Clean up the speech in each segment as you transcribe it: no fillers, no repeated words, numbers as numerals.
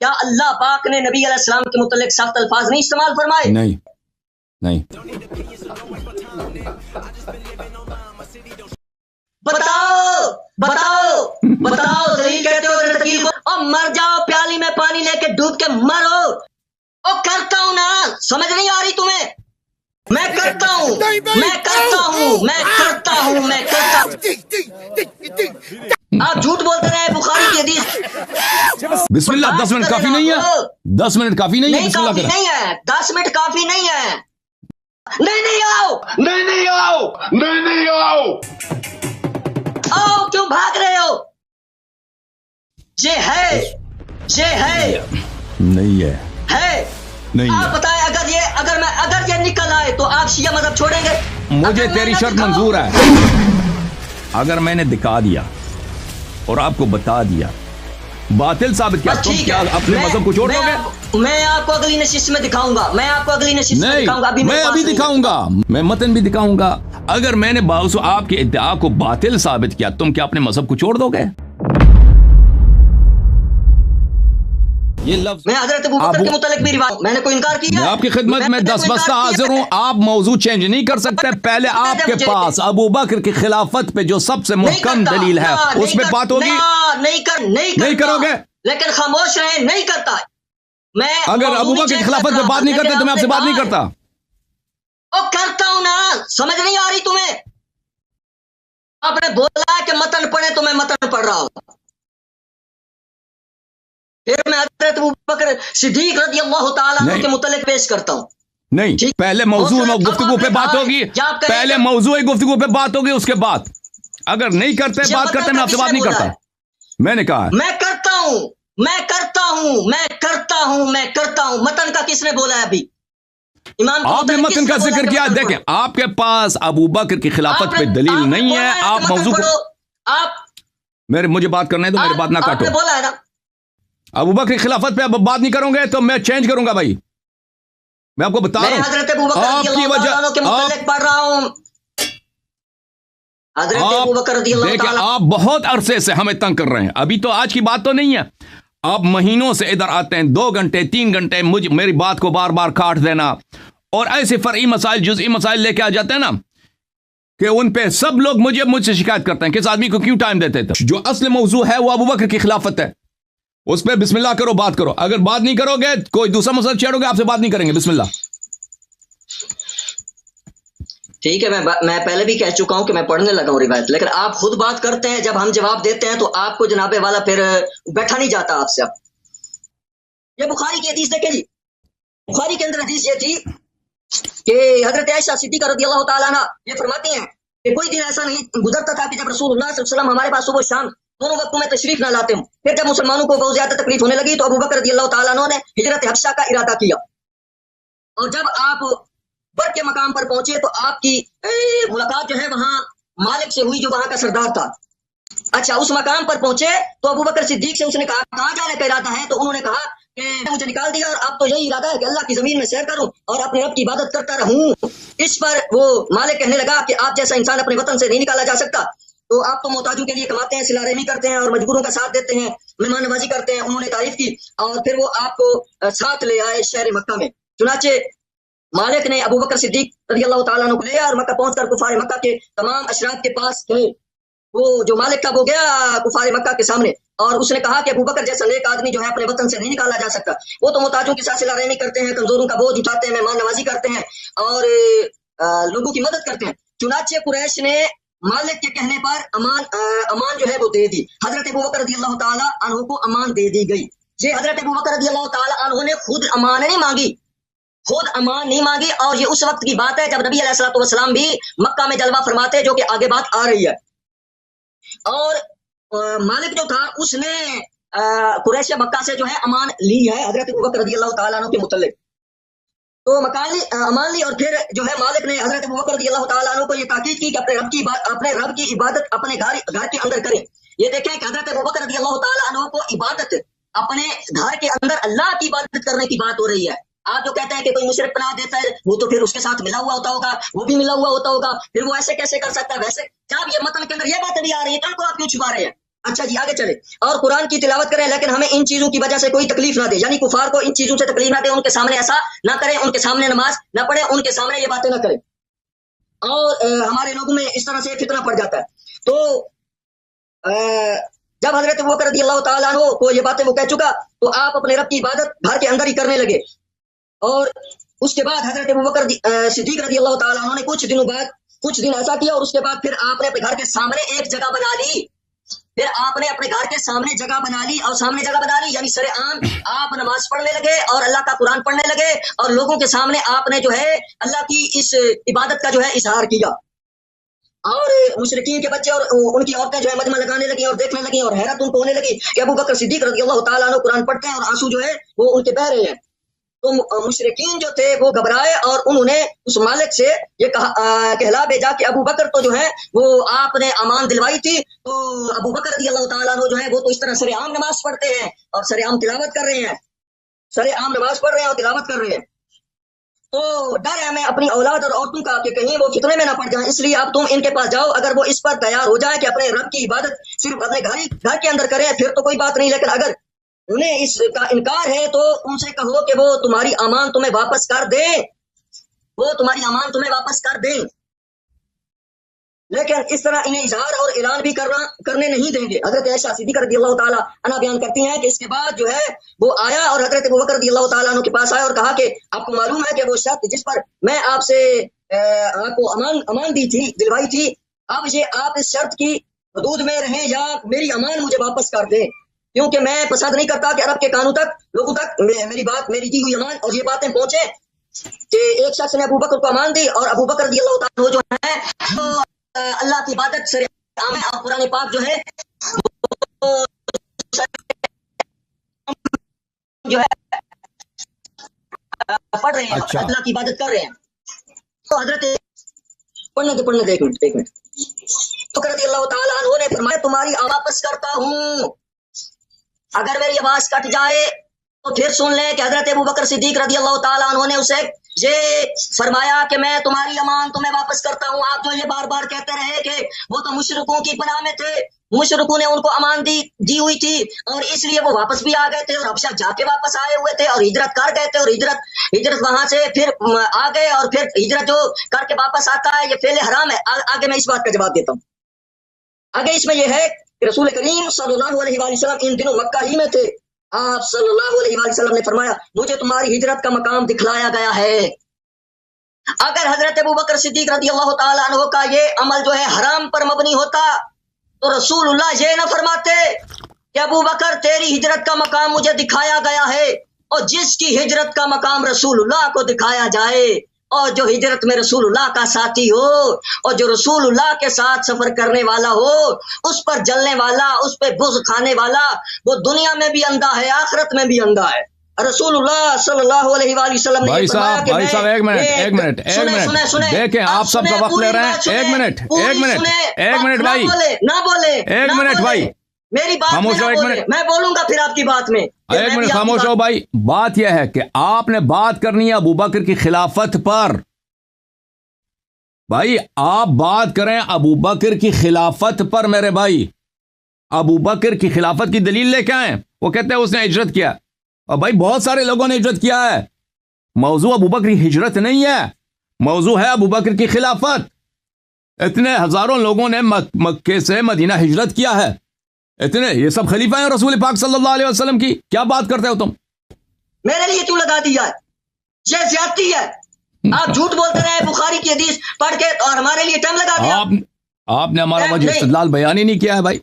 کیا اللہ پاک نے نبی علیہ السلام کے متعلق سخت الفاظ نہیں استعمال فرمائے؟ نہیں نہیں. بتاؤ بتاؤ بتاؤ دلیل کہتے ہو تقریر کو، اور مر جاؤ، پیالی میں پانی لے کے ڈوب کے مرو. اور کرتا ہوں نا، سمجھ نہیں آ رہی تمہیں؟ میں کرتا ہوں میں کرتا ہوں میں کرتا ہوں میں کرتا ہوں. آپ جھوٹ بولتے رہے. بخاری کی حدیث. بسم اللہ. 10 منٹ کافی نہیں ہے؟ 10 منٹ کافی نہیں ہے؟ نہیں بسم اللہ کافی کریں. نہیں ہے، 10 منٹ کافی نہیں ہے. نہیں آؤ نہیں آؤ نہیں آؤ. آؤ، کیوں بھاگ رہے ہو؟ یہ ہے نہیں ہے. نہیں آپ ہے. بتائیں، اگر یہ نکل آئے تو آپ شیعہ مذہب چھوڑیں گے؟ مجھے اگر تیری میں نہ شرط دکھاؤں- منظور ہے. اگر میں نے دکھا دیا اور آپ کو بتا دیا، باطل ثابت کیا، بس تم ٹھیک کیا ہے. اپنے مذہب کو چھوڑ دو گے؟ میں آپ کو اگلی نشست میں دکھاؤں گا. نہیں، میں ابھی دکھاؤں گا. میں متن بھی دکھاؤں گا. اگر میں نے باوجود آپ کے ادعا کو باطل ثابت کیا، تم کیا اپنے مذہب کو چھوڑ دو گے؟ یہ لفظ میں حضرت ابوبکر کے متعلق بھی روایت، میں نے کوئی انکار کیا؟ میں آپ کی خدمت میں 10 بستہ حاضر ہوں. آپ موضوع چینج نہیں کر سکتے. پہلے آپ کے پاس ابوبکر کی خلافت پہ جو سب سے محکم دلیل ہے اس پہ بات ہوگی. نہیں کرو گے؟ لیکن خاموش رہے. نہیں کرتا. میں اگر ابوبکر کی خلافت پہ بات نہیں کرتے تو میں آپ سے بات نہیں کرتا. اور کرتا ہوں نا، سمجھ نہیں آ رہی تمہیں؟ آپ نے بولا کہ متن پڑھے تو میں متن پڑھ رہا ہوں. پھر میں حضرت ابوبکر صدیق رضی اللہ تعالیٰ عنہ کے متعلق پیش کرتا ہوں. نہیں، پہلے موضوع میں گفتگو پہ بات ہوگی. پہلے موضوع گفتگو پہ بات ہوگی، اس کے بعد اگر نہیں کرتے بات کرتے میں آپ سے بات نہیں کرتا. میں نے کہا میں کرتا ہوں میں کرتا ہوں میں کرتا ہوں میں کرتا ہوں. متن کا کس نے بولا ہے ابھی؟ امام آپ نے متن کا ذکر کیا. دیکھیں، آپ کے پاس ابوبکر کی خلافت پہ دلیل نہیں ہے. آپ موضوع مجھے بات کرنے دو، میری بات نہ کاٹو. بولا ہے نا ابوبکر کی خلافت پہ اب بات نہیں کروں گے تو میں چینج کروں گا. بھائی میں آپ کو بتا رہا ہوں، حضرت ابوبکر رضی اللہ تعالیٰ عنہ کے متعلق پڑھ رہا ہوں. حضرت ابوبکر رضی اللہ دیکھیں، تعالیٰ آپ بہت عرصے سے ہمیں تنگ کر رہے ہیں. ابھی تو آج کی بات تو نہیں ہے. آپ مہینوں سے ادھر آتے ہیں، 2 گھنٹے 3 گھنٹے میری بات کو بار بار کاٹ دینا، اور ایسے فرعی مسائل جزئی مسائل لے کے آ جاتے ہیں نا کہ ان پہ سب لوگ مجھ سے شکایت کرتے ہیں کہ اس آدمی کو کیوں ٹائم دیتے تھے. جو اصل موضوع ہے وہ ابوبکر کی خلافت ہے. اس پہ بسم اللہ کرو، بات کرو. اگر بات نہیں کرو گے، کوئی دوسرا مسئلہ چھیڑو گے، آپ سے بات نہیں کریں گے. بسم اللہ. ٹھیک ہے. میں پہلے بھی کہہ چکا ہوں کہ میں پڑھنے لگا ہوں روایت، لیکن آپ خود بات کرتے ہیں. جب ہم جواب دیتے ہیں تو آپ کو جناب والا پھر بیٹھا نہیں جاتا آپ سے. اب یہ بخاری کی حدیث دیکھیں جی. بخاری کے اندر حدیث یہ تھی کہ حضرت عائشہ صدیقہ رضی اللہ تعالیٰ عنہ یہ فرماتی ہیں کہ کوئی دن ایسا نہیں گزرتا تھا کہ جب رسول اللہ صلی اللہ علیہ وسلم ہمارے پاس صبح شام دونوں وقتوں میں تشریف نہ لاتے ہوں. پھر جب مسلمانوں کو بہت زیادہ تکلیف ہونے لگی تو ابوبکر رضی اللہ تعالیٰ عنہ نے ہجرت حبشہ کا ارادہ کیا. اور جب آپ بر کے مقام پر پہنچے تو آپ کی ملاقات جو ہے وہاں مالک سے ہوئی، جو وہاں کا سردار تھا. اچھا، اس مقام پر پہنچے تو ابوبکر صدیق سے اس نے کہا کہاں جانے کا ارادہ ہے؟ تو انہوں نے کہا کہ مجھے نکال دیا اور اب تو یہی ارادہ ہے کہ اللہ کی زمین میں سیر کروں اور اپنے رب کی عبادت کرتا رہوں. اس پر وہ مالک کہنے لگا کہ آپ جیسا انسان اپنے وطن سے نہیں نکالا جا سکتا. تو آپ تو محتاجوں کے لیے کماتے ہیں، صلہ رحمی کرتے ہیں اور مجبوروں کا ساتھ دیتے ہیں، مہمان نوازی کرتے ہیں. انہوں نے تعریف کی اور پھر وہ آپ کو ساتھ لے آئے شہر مکہ میں. چنانچہ مالک نے ابوبکر صدیق رضی اللہ تعالیٰ عنہ کو لیا اور مکہ پہنچ کر کفار مکہ کے تمام اشراف کے پاس گئے. وہ جو مالک تھا وہ گیا کفار مکہ کے سامنے اور اس نے کہا کہ ابوبکر جیسا نیک آدمی جو ہے اپنے وطن سے نہیں نکالا جا سکتا. وہ تو محتاجوں کے ساتھ صلہ رحمی کرتے ہیں، کمزوروں کا بوجھ اٹھاتے ہیں، مہمان نوازی کرتے ہیں اور لوگوں کی مدد کرتے ہیں. چنانچہ قریش نے مالک کے کہنے پر امان جو ہے وہ دے دی. حضرت ابوبکر رضی اللہ تعالیٰ عنہ کو امان دے دی گئی. یہ حضرت ابوبکر رضی اللہ تعالیٰ عنہ نے خود امان نہیں مانگی، اور یہ اس وقت کی بات ہے جب نبی علیہ الصلوۃ والسلام بھی مکہ میں جلوہ فرماتے، جو کہ آگے بات آ رہی ہے. اور مالک جو تھا اس نے قریش مکہ سے جو ہے امان لی ہے حضرت ابوبکر رضی اللہ تعالیٰ عنہ کے متعلق. تو امان لی اور پھر جو ہے مالک نے حضرت ابوبکر رضی اللہ تعالیٰ عنہ کو یہ تاکید کی کہ اپنے رب کی عبادت اپنے گھر کے اندر کریں. یہ دیکھیں کہ حضرت ابوبکر رضی اللہ تعالیٰ عنہ کو عبادت اپنے گھر کے اندر اللہ کی عبادت کرنے کی بات ہو رہی ہے. آپ جو کہتے ہیں کہ کوئی مشرک پناہ دیتا ہے وہ تو پھر اس کے ساتھ ملا ہوا ہوتا ہوگا، وہ بھی ملا ہوا ہوتا ہوگا، پھر وہ ایسے کیسے کر سکتا ہے؟ ویسے جب یہ متن کے اندر یہ باتیں بھی آ رہی ہیں تو ان کو آپ کیوں چھپا رہے ہیں؟ اچھا جی آگے چلے اور قرآن کی تلاوت کریں لیکن ہمیں ان چیزوں کی وجہ سے کوئی تکلیف نہ دے, یعنی کفار کو ان چیزوں سے تکلیف نہ دے, ان کے سامنے ایسا نہ کریں, ان کے سامنے نماز نہ پڑھیں, ان کے سامنے یہ باتیں نہ کریں. اور ہمارے لوگوں میں اس طرح سے فتنہ پڑ جاتا ہے. تو جب حضرت ابوبکر رضی اللہ تعالیٰ عنہ کو یہ باتیں وہ کہہ چکا تو آپ اپنے رب کی عبادت گھر کے اندر ہی کرنے لگے. اور اس کے بعد حضرت ابوبکر صدیق رضی اللہ تعالیٰ عنہ نے کچھ دن ایسا کیا, اور اس کے بعد پھر آپ نے اپنے گھر کے سامنے ایک جگہ بنا لی. پھر آپ نے اپنے گھر کے سامنے جگہ بنا لی, اور سامنے جگہ بنا لی یعنی سر عام آپ نماز پڑھنے لگے اور اللہ کا قرآن پڑھنے لگے, اور لوگوں کے سامنے آپ نے جو ہے اللہ کی اس عبادت کا جو ہے اظہار کیا. اور مشرکین کے بچے اور ان کی عورتیں جو ہے مجمع لگانے لگی اور دیکھنے لگی, اور حیرت ان کو ہونے لگی کہ ابوبکر صدیق رضی اللہ تعالیٰ عنہ قرآن پڑھتے ہیں اور آنسو جو ہے وہ ان کے بہ رہے ہیں. تو مشرکین جو تھے وہ گھبرائے اور انہوں نے اس مالک سے یہ کہلا بھیجا کہ ابوبکر تو جو ہے وہ آپ نے امان دلوائی تھی, تو ابوبکر رضی اللہ تعالیٰ عنہ جو ہے وہ تو اس طرح سر عام نماز پڑھتے ہیں اور سر عام تلاوت کر رہے ہیں, سر عام نماز پڑھ رہے ہیں اور تلاوت کر رہے ہیں. تو ڈر ہے ہمیں اپنی اولاد اور عورتوں کا کہ کہیں وہ فتنے میں نہ پڑ جائیں, اس لیے اب تم ان کے پاس جاؤ, اگر وہ اس پر تیار ہو جائے کہ اپنے رب کی عبادت صرف اپنے گھر کے اندر کریں پھر تو کوئی بات نہیں, لیکن اگر انہیں اس کا انکار ہے تو ان سے کہو کہ وہ تمہاری امان تمہیں واپس کر دیں, وہ تمہاری امان تمہیں واپس کر دیں. لیکن اس طرح انہیں اظہار اور اعلان بھی کرنے نہیں دیں گے. حضرت عائشہ صدیقہ رضی اللہ تعالیٰ عنہ بیان کرتی ہیں کہ اس کے بعد جو ہے وہ آیا اور حضرت ابوبکر رضی اللہ تعالیٰ عنہ کے پاس آیا اور کہا کہ آپ کو معلوم ہے کہ وہ شرط جس پر میں آپ سے آپ کو امان دی تھی, دلوائی تھی, اب یہ آپ اس شرط کی حدود میں رہیں یا میری امان مجھے واپس کر دیں, کیونکہ میں پسند نہیں کرتا کہ عرب کے کانوں تک لوگوں تک میری دی ہوئی امان اور یہ باتیں پہنچے کہ ایک شخص نے ابوبکر کو امان دی اور ابوبکر رضی اللہ تعالیٰ جو ہے وہ اللہ کی عبادت سر عام اور قرآن پاک جو ہے پڑھ رہے ہیں, اللہ کی عبادت کر رہے ہیں. تو حضرت پڑھنے دے ایک منٹ. تو رضی اللہ تعالیٰ عنہ نے فرمایا تمہاری واپس کرتا ہوں, اگر میری آواز کٹ جائے تو پھر سن لیں کہ حضرت ابوبکر صدیق رضی اللہ تعالیٰ عنہ نے اسے یہ فرمایا کہ میں تمہاری امان تمہیں واپس کرتا ہوں. آپ جو یہ بار بار کہتے رہے کہ وہ تو مشرکوں کی پناہ میں تھے, مشرکوں نے ان کو امان دی ہوئی تھی اور اس لیے وہ واپس بھی آ گئے تھے اور حبشہ جا کے واپس آئے ہوئے تھے اور ہجرت کر گئے تھے, اور ہجرت وہاں سے پھر آ گئے, اور پھر ہجرت جو کر کے واپس آتا ہے یہ فعل حرام ہے. آگے میں اس بات کا جواب دیتا ہوں. آگے اس میں یہ ہے کہ رسول کریم صلی اللہ علیہ وآلہ وسلم ان دنوں مکہ ہی میں تھے. آپ صلی اللہ علیہ وآلہ وسلم نے فرمایا مجھے تمہاری ہجرت کا مقام دکھلایا گیا ہے. اگر حضرت ابوبکر صدیق رضی اللہ تعالیٰ عنہ کا یہ عمل جو ہے حرام پر مبنی ہوتا تو رسول اللہ یہ نہ فرماتے کہ ابوبکر تیری ہجرت کا مقام مجھے دکھایا گیا ہے, اور جس کی ہجرت کا مقام رسول اللہ کو دکھایا جائے اور جو ہجرت میں رسول اللہ کا ساتھی ہو اور جو رسول اللہ کے ساتھ سفر کرنے والا ہو, اس پر جلنے والا, اس پہ بغض کھانے والا, وہ دنیا میں بھی اندھا ہے آخرت میں بھی اندھا ہے. رسول اللہ صلی اللہ علیہ وآلہ وسلم نے بھائی صاحب ایک منٹ دیکھیں آپ سب کا وقت لے رہے ہیں. ایک منٹ بھائی, نہ بولے ایک منٹ بھائی, میری بات خاموش ہو, ایک منٹ میں بولوں گا پھر آپ کی بات میں. ایک منٹ خاموش ہو بھائی. بات یہ ہے کہ آپ نے بات کرنی ہے ابوبکر کی خلافت پر. بھائی آپ بات کریں ابوبکر کی خلافت پر میرے بھائی. ابوبکر کی خلافت کی دلیل لے کے آئیں. وہ کہتے ہیں اس نے ہجرت کیا, اور بھائی بہت سارے لوگوں نے ہجرت کیا ہے. موضوع ابوبکر کی ہجرت نہیں ہے, موضوع ہے ابوبکر کی خلافت. اتنے ہزاروں لوگوں نے مکے سے مدینہ ہجرت کیا ہے, اتنے, یہ سب خلیفہ ہیں رسول پاک صلی اللہ علیہ وسلم کی. کیا بات کرتے ہو تم؟ میرے لیے کیوں لگا دیا ہے؟ یہ زیادتی ہے. آپ جھوٹ بولتے رہے بخاری کی حدیث پڑھ کے اور ہمارے لیے ٹائم لگا دیا. آپ نے ہمارا وجہ استدلال بیان ہی نہیں کیا ہے بھائی.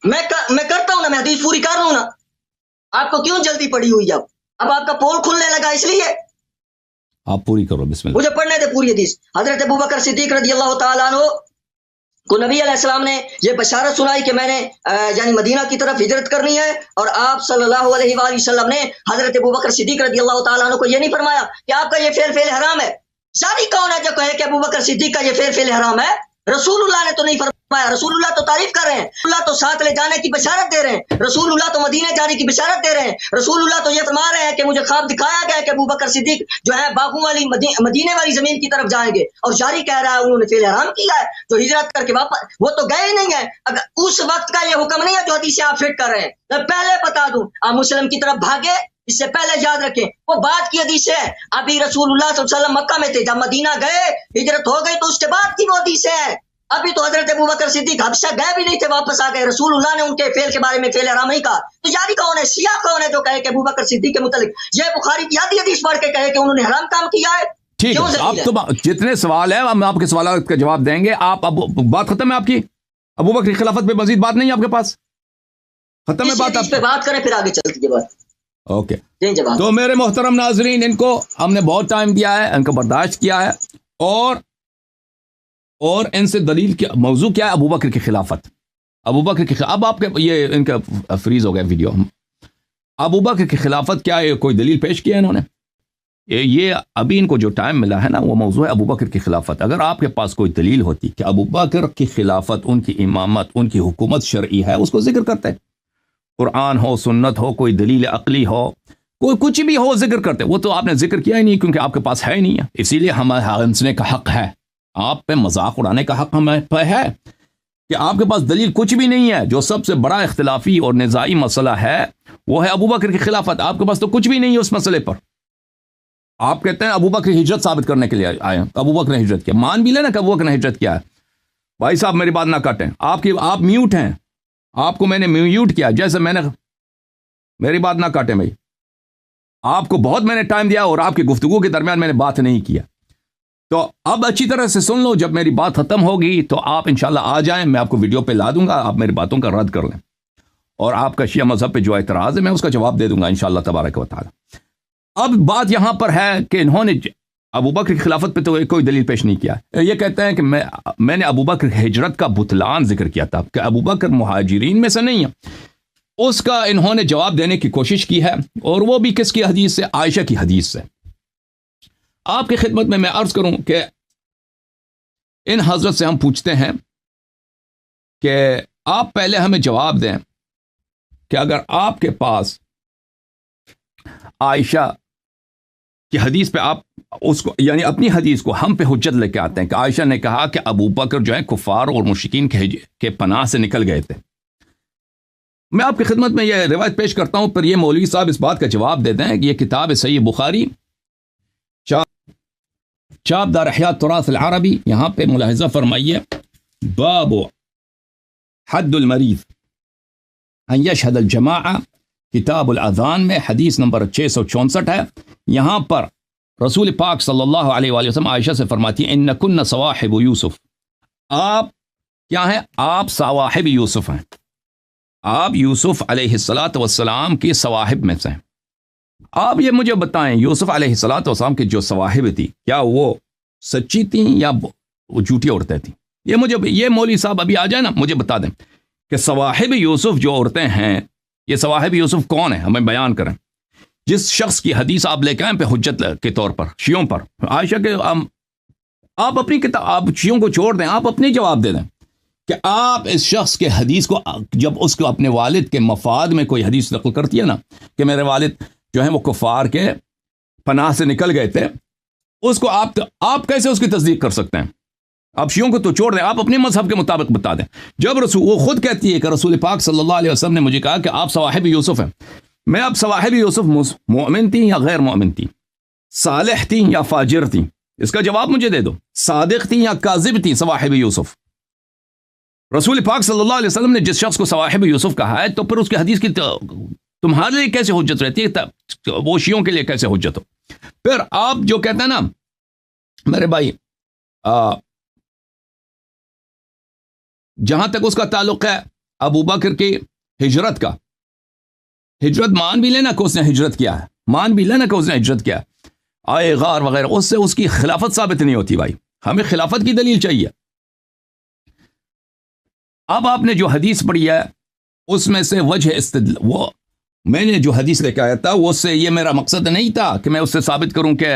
میں کرتا ہوں نا, میں حدیث پوری کر رہا ہوں نا. آپ کو کیوں جلدی پڑی ہوئی؟ اب آپ کا پول کھلنے لگا اس لیے آپ پوری کرو. بسم اللہ. مجھے پڑھنے دے پوری حدیث. حضرت ابوبکر صدیق رضی اللہ تعالیٰ عنہ کو نبی علیہ السلام نے یہ بشارت سنائی کہ میں نے یعنی مدینہ کی طرف ہجرت کرنی ہے, اور آپ صلی اللہ علیہ وآلہ وسلم نے حضرت ابوبکر صدیق رضی اللہ تعالیٰ عنہ کو یہ نہیں فرمایا کہ آپ کا یہ فعل حرام ہے. شادی کون ہے جو کہے کہ ابوبکر صدیق کا یہ فعل حرام ہے؟ رسول اللہ نے تو نہیں فرمایا. رسول اللہ تو تعریف کر رہے ہیں، رسول اللہ تو ساتھ لے جانے کی بشارت دے رہے ہیں، رسول اللہ تو مدینے جانے کی بشارت دے رہے ہیں، رسول اللہ تو یہ فرما رہے ہیں کہ مجھے خواب دکھایا گیا کہ ابو بکر صدیق جو ہے باغوں والی مدینے والی زمین کی طرف جائیں گے، اور جاری کہہ رہا ہے انہوں نے فعل حرام کیا ہے جو ہجرت کر کے واپس، وہ تو گئے ہی نہیں ہیں۔ اگر اس وقت کا یہ حکم نہیں ہے جو حدیثیں آپ فٹ کر رہے ہیں، میں پہلے بتا دوں، آپ مسلم کی طرف بھاگے، اس سے پہلے یاد رکھیں وہ بات کی حدیث ہے، ابھی رسول اللہ صلی اللہ علیہ وسلم مکہ میں تھے، جب مدینہ گئے ہجرت ہو گئی تو اس کے بعد کی وہ حدیث ہے، ابھی تو حضرت ابوبکر صدیق حبشہ گئے بھی نہیں تھے، واپس آ گئے، رسول اللہ نے ان کے فعل کے بارے میں فعل حرام نہیں کہا، تو یاری کون ہے؟ شیعہ کون ہے جو کہے کہ ابوبکر صدیق کے متعلق یہ بخاری کی آدھی حدیث پڑھ کے کہے کہ انہوں نے حرام کام کیا ہے؟ ٹھیک ہے، آپ تو جتنے سوال ہیں ہم آپ کے سوالات کا جواب دیں گے، آپ اب بات ختم ہے آپ کی؟ ابوبکر کی خلافت پہ مزید بات نہیں ہے آپ کے پاس؟ ختم ہے بات؟ اس پہ بات کریں پھر آگے چلتی ہے بات۔ اوکے، تو میرے محترم ناظرین، ان کو ہم نے بہت ٹائم دیا ہے، ان کو برداشت کیا ہے، اور ان سے دلیل کیا، موضوع کیا ہے؟ ابوبکر کی خلافت، ابوبکر کی اب آپ کے یہ ان کا فریز ہو گیا ویڈیو، ابوبکر کی خلافت کیا ہے؟ کوئی دلیل پیش کیا انہوں نے؟ یہ ابھی ان کو جو ٹائم ملا ہے نا، وہ موضوع ہے ابوبکر کی خلافت۔ اگر آپ کے پاس کوئی دلیل ہوتی کہ ابوبکر کی خلافت، ان کی امامت، ان کی حکومت شرعی ہے، اس کو ذکر کرتے ہیں، قرآن ہو، سنت ہو، کوئی دلیل عقلی ہو، کوئی کچھ بھی ہو، ذکر کرتے، وہ تو آپ نے ذکر کیا ہی نہیں کیونکہ آپ کے پاس ہے ہی نہیں ہے، اسی لیے ہمیں ہنسنے کا حق ہے، آپ پہ مذاق اڑانے کا حق ہمیں پہ ہے کہ آپ کے پاس دلیل کچھ بھی نہیں ہے۔ جو سب سے بڑا اختلافی اور نزاعی مسئلہ ہے وہ ہے ابوبکر کی خلافت، آپ کے پاس تو کچھ بھی نہیں ہے اس مسئلے پر۔ آپ کہتے ہیں ابوبکر ہجرت ثابت کرنے کے لیے آئے ہیں، ابوبکر نے ہجرت کیا، مان بھی لینا کہ ابوبکر نے ہجرت کیا ہے۔ بھائی صاحب میری بات نہ کاٹیں، آپ میوٹ ہیں، آپ کو میں نے میوٹ کیا، جیسے میں نے، میری بات نہ کاٹیں بھائی، آپ کو بہت میں نے ٹائم دیا اور آپ کی گفتگو کے درمیان میں نے بات نہیں کیا، تو اب اچھی طرح سے سن لو، جب میری بات ختم ہوگی تو آپ انشاءاللہ آ جائیں، میں آپ کو ویڈیو پہ لا دوں گا، آپ میری باتوں کا رد کر لیں، اور آپ کا شیعہ مذہب پہ جو اعتراض ہے میں اس کا جواب دے دوں گا انشاءاللہ تبارک و تعالی۔ اب بات یہاں پر ہے کہ انہوں نے ابوبکر کی خلافت پہ تو کوئی دلیل پیش نہیں کیا، یہ کہتے ہیں کہ میں نے ابوبکر کی ہجرت کا بطلان ذکر کیا تھا کہ ابوبکر مہاجرین میں سے نہیں ہے، اس کا انہوں نے جواب دینے کی کوشش کی ہے، اور وہ بھی کس کی حدیث سے؟ عائشہ کی حدیث سے۔ آپ کی خدمت میں عرض کروں کہ ان حضرت سے ہم پوچھتے ہیں کہ آپ پہلے ہمیں جواب دیں کہ اگر آپ کے پاس عائشہ کی حدیث پہ آپ اس کو، یعنی اپنی حدیث کو ہم پہ حجت لے کے آتے ہیں کہ عائشہ نے کہا کہ ابوبکر جو ہے کفار اور مشرکین کے پناہ سے نکل گئے تھے، میں آپ کی خدمت میں یہ روایت پیش کرتا ہوں، پھر یہ مولوی صاحب اس بات کا جواب دے دیں کہ یہ کتاب ہے صحیح بخاری، چاپ دار احیاء تراث العربی، یہاں پہ ملاحظہ فرمائیے، باب حد المریض ان یشہد الجماعہ، کتاب الاذان میں حدیث نمبر 664 ہے، یہاں پر رسول پاک صلی اللہ علیہ وآلہ وسلم عائشہ سے فرماتی ہیں ان کن صواحب یوسف، آپ کیا ہیں؟ آپ صواحب یوسف ہیں، آپ یوسف علیہ السلام کی صواحب میں سے ہیں۔ آپ یہ مجھے بتائیں یوسف علیہ السلام کی جو صواحب تھی کیا وہ سچی تھیں یا وہ جھوٹی عورتیں تھیں؟ یہ مولوی صاحب ابھی آ جائے نا، مجھے بتا دیں کہ صواحب یوسف جو عورتیں ہیں، یہ صواحب یوسف کون ہیں؟ ہمیں بیان کریں، جس شخص کی حدیث آپ لے کے آئیں پہ حجت کے طور پر شیعوں پر، عائشہ کے، آپ اپنی کتاب، آپ شیعوں کو چھوڑ دیں، آپ اپنی جواب دے دیں کہ آپ اس شخص کے حدیث کو، جب اس کو اپنے والد کے مفاد میں کوئی حدیث نقل کرتی ہے نا کہ میرے والد جو ہیں وہ کفار کے پناہ سے نکل گئے تھے، اس کو آپ کیسے اس کی تصدیق کر سکتے ہیں؟ آپ شیعوں کو تو چھوڑ دیں، آپ اپنے مذہب کے مطابق بتا دیں۔ جب وہ خود کہتی ہے کہ رسول پاک صلی اللہ علیہ وسلم نے مجھے کہا کہ آپ صواحب یوسف ہیں، میں اب صواحب یوسف مومن تھی یا غیر مومن تھی، صالح تھی یا فاجر تھی، اس کا جواب مجھے دے دو، صادق تھی یا کاذب تھی صواحب یوسف؟ رسول پاک صلی اللہ علیہ وسلم نے جس شخص کو صواحب یوسف کہا ہے تو پھر اس کی حدیث کی تمہارے لیے کیسے حجت رہتی ہے؟ وہ شیعوں کے لیے کیسے حجت ہو؟ پھر آپ جو کہتے ہیں نا میرے بھائی، جہاں تک اس کا تعلق ہے ابوبکر کی ہجرت کا، ہجرت مان بھی لینا کہ اس نے ہجرت کیا ہے، مان بھی لینا کہ اس نے ہجرت کیا ہے، آئے غار وغیرہ، اس سے اس کی خلافت ثابت نہیں ہوتی بھائی، ہمیں خلافت کی دلیل چاہیے۔ اب آپ نے جو حدیث پڑھی ہے اس میں سے وجہ استدلال، وہ میں نے جو حدیث لے کے آیا تھا وہ سے، یہ میرا مقصد نہیں تھا کہ میں اس سے ثابت کروں کہ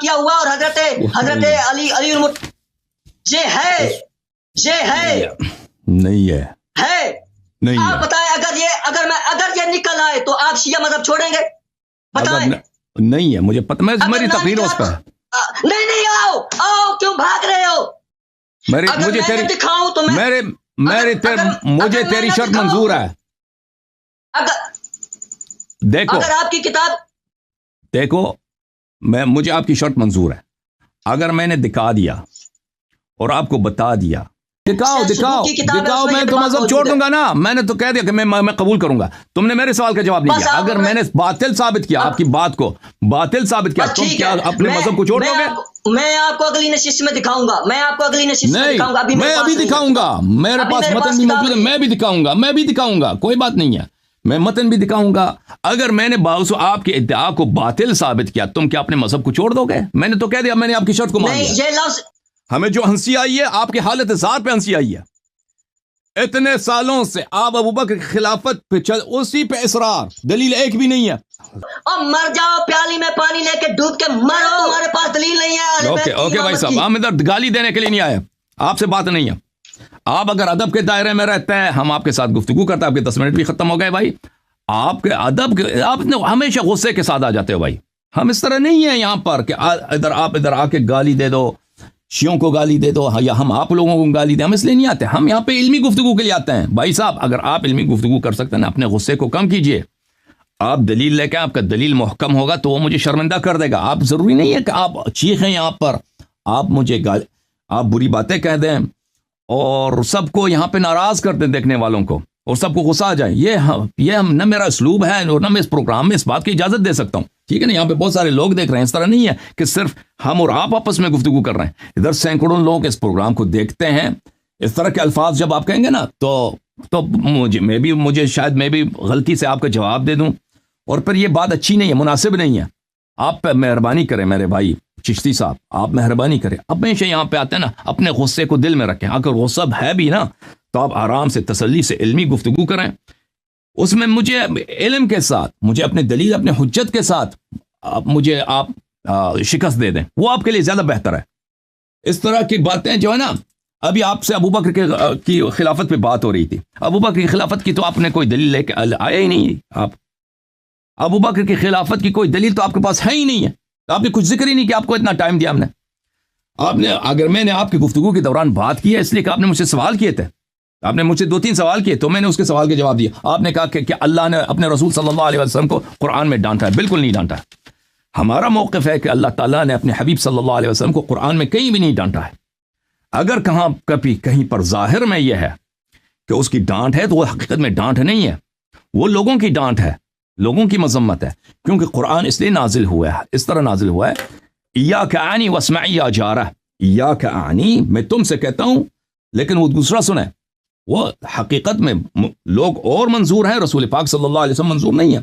واقعہ ہوا اور حضرت علی یہ ہے نہیں ہے نہیں آپ ہے بتائیں اگر یہ نکل آئے تو آپ شیعہ مذہب چھوڑیں گے؟ بتائیں. نہیں ہے مجھے پتہ میری تقریر اس پہ نہیں آؤ کیوں بھاگ رہے ہو؟ مجھے تیری دکھاؤں تو مجھے تیری شرط منظور ہے. دیکھو اگر آپ کی کتاب دیکھو مجھے آپ کی شرط منظور ہے. اگر میں نے دکھا دیا اور آپ کو بتا دیا دکھاؤ میں تو مذہب چھوڑ دوں گا نا. میں نے تو کہہ دیا کہ میں قبول کروں گا. تم نے میرے سوال کا جواب نہیں دیا. اگر میں نے باطل ثابت کیا آپ کی بات کو باطل ثابت کیا تم کیا اپنے مذہب کو چھوڑ دو گے؟ میں آپ کو اگلی نشست میں دکھاؤں گا. میں ابھی دکھاؤں گا. میرے پاس متن بھی موجود ہے. میں بھی دکھاؤں گا کوئی بات نہیں ہے. میں متن بھی دکھاؤں گا. اگر میں نے باوجود آپ کے ادعا کو باطل ثابت کیا تم کیا اپنے مذہب کو چھوڑ دو گے؟ میں نے تو کہہ دیا میں نے آپ کی شرط کو مان لیا. ہمیں جو ہنسی آئی ہے آپ کی حالت ذات پہ ہنسی آئی ہے. اتنے سالوں سے آپ ابوبکر کی خلافت پہ اسی پہ اصرار. دلیل ایک بھی نہیں ہے. اور مر جاؤ پیالی میں پانی لے کے ڈوب کے مرو. تمہارے پاس دلیل نہیں ہے. اوکے بھائی صاحب ہم ادھر گالی دینے کے لیے نہیں آئے. آپ سے بات نہیں ہے. آپ اگر ادب کے دائرے میں رہتے ہیں ہم آپ کے ساتھ گفتگو کرتے ہیں. آپ کے 10 منٹ بھی ختم ہو گئے بھائی. آپ کے ادب آپ ہمیشہ غصے کے ساتھ آ جاتے ہو بھائی. ہم اس طرح نہیں ہیں یہاں پر کہ ادھر آ کے گالی دے دو شیعوں کو گالی دے دو یا ہم آپ لوگوں کو گالی دیں. ہم اس لیے نہیں آتے. ہم یہاں پہ علمی گفتگو کے لیے آتے ہیں. بھائی صاحب اگر آپ علمی گفتگو کر سکتے ہیں اپنے غصے کو کم کیجئے. آپ دلیل لے کے آپ کا دلیل محکم ہوگا تو وہ مجھے شرمندہ کر دے گا. آپ ضروری نہیں ہے کہ آپ چیخیں یہاں پر. آپ مجھے آپ بری باتیں کہہ دیں اور سب کو یہاں پہ ناراض کر دیں دیکھنے والوں کو اور سب کو غصہ آ جائے. یہ ہم نہ میرا اسلوب ہے اور نہ میں اس پروگرام میں اس بات کی اجازت دے سکتا ہوں. ٹھیک ہے نا. یہاں پہ بہت سارے لوگ دیکھ رہے ہیں. اس طرح نہیں ہے کہ صرف ہم اور آپ آپس میں گفتگو کر رہے ہیں. ادھر سینکڑوں لوگ اس پروگرام کو دیکھتے ہیں. اس طرح کے الفاظ جب آپ کہیں گے نا تو مجھے شاید میں بھی غلطی سے آپ کا جواب دے دوں اور پھر یہ بات اچھی نہیں ہے مناسب نہیں ہے. آپ پہ مہربانی کریں میرے بھائی چشتی صاحب. آپ مہربانی کریں. اب ہمیشہ یہاں پہ آتے ہیں نا اپنے غصے کو دل میں رکھیں. اگر غصہ ہے بھی نا تو آپ آرام سے تسلی سے علمی گفتگو کریں. اس میں مجھے علم کے ساتھ مجھے اپنے دلیل اپنے حجت کے ساتھ مجھے آپ شکست دے دیں. وہ آپ کے لیے زیادہ بہتر ہے. اس طرح کی باتیں جو ہے نا ابھی آپ سے ابوبکر کی خلافت پہ بات ہو رہی تھی. ابوبکر کی خلافت کی تو آپ نے کوئی دلیل لے کے آیا ہی نہیں. آپ ابوبکر کی خلافت کی کوئی دلیل تو آپ کے پاس ہے ہی نہیں ہے. آپ نے کچھ ذکر ہی نہیں کیا. آپ کو اتنا ٹائم دیا ہم نے اگر میں نے آپ کی گفتگو کے دوران بات کی ہے اس لیے کہ آپ نے مجھ سے سوال کیے تھے. آپ نے مجھ سے 2-3 سوال کیے تو میں نے اس کے سوال کے جواب دیا. آپ نے کہا کہ اللہ نے اپنے رسول صلی اللہ علیہ وسلم کو قرآن میں ڈانٹا ہے. بالکل نہیں ڈانٹا ہے. ہمارا موقف ہے کہ اللہ تعالیٰ نے اپنے حبیب صلی اللہ علیہ وسلم کو قرآن میں کہیں بھی نہیں ڈانٹا ہے. اگر کہیں پر ظاہر میں یہ ہے کہ اس کی ڈانٹ ہے تو وہ حقیقت میں ڈانٹ نہیں ہے. وہ لوگوں کی ڈانٹ ہے. لوگوں کی مذمت ہے. کیونکہ قرآن اس لیے نازل ہوا ہے اس طرح نازل ہوا ہے. ایاک اعنی واسمعی یا جارہ. ایاک اعنی میں تم سے کہتا ہوں لیکن وہ دوسرا سنیں. وہ حقیقت میں لوگ اور منظور ہیں. رسول پاک صلی اللہ علیہ وسلم منظور نہیں ہے.